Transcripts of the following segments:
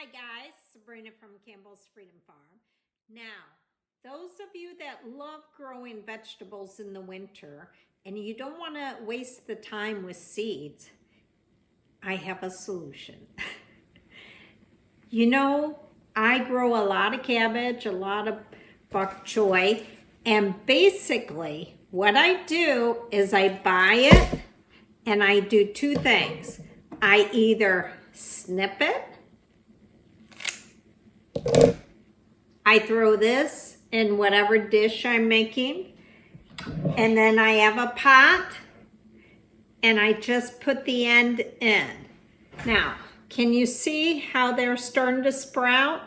Hi guys, Sabrina from Campbell's Freedom Farm. Now, those of you that love growing vegetables in the winter and you don't want to waste the time with seeds, I have a solution. You know, I grow a lot of cabbage, a lot of bok choy, and basically what I do is I buy it and I do two things. I either snip it, I throw this in whatever dish I'm making, and then I have a pot and I just put the end in. Now, can you see how they're starting to sprout?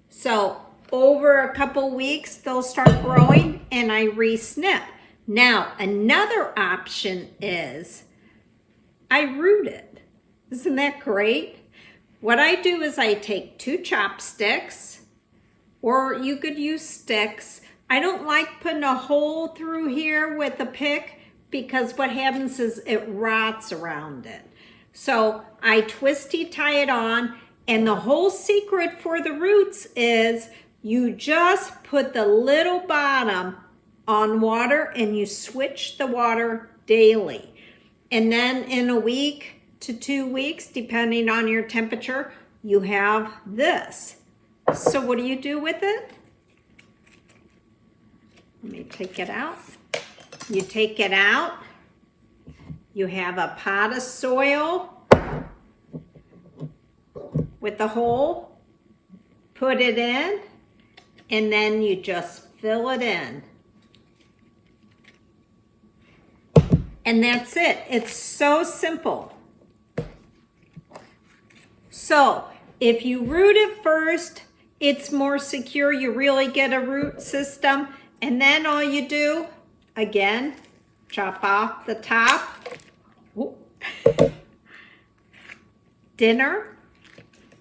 So over a couple weeks, they'll start growing and I re-snip. Now, another option is I root it. Isn't that great? What I do is I take 2 chopsticks, or you could use sticks. I don't like putting a hole through here with a pick because what happens is it rots around it. So I twisty tie it on, and the whole secret for the roots is you just put the little bottom on water and you switch the water daily. And then in a week to 2 weeks, depending on your temperature, you have this. So what do you do with it? Let me take it out. You take it out. You have a pot of soil with a hole. Put it in, and then you just fill it in. And that's it. It's so simple. So if you root it first, it's more secure. You really get a root system. And then all you do, again, chop off the top. Ooh. Dinner.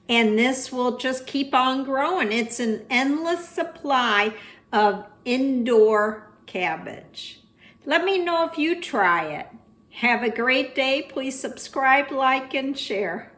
And this will just keep on growing. It's an endless supply of indoor cabbage. Let me know if you try it. Have a great day. Please subscribe, like, and share.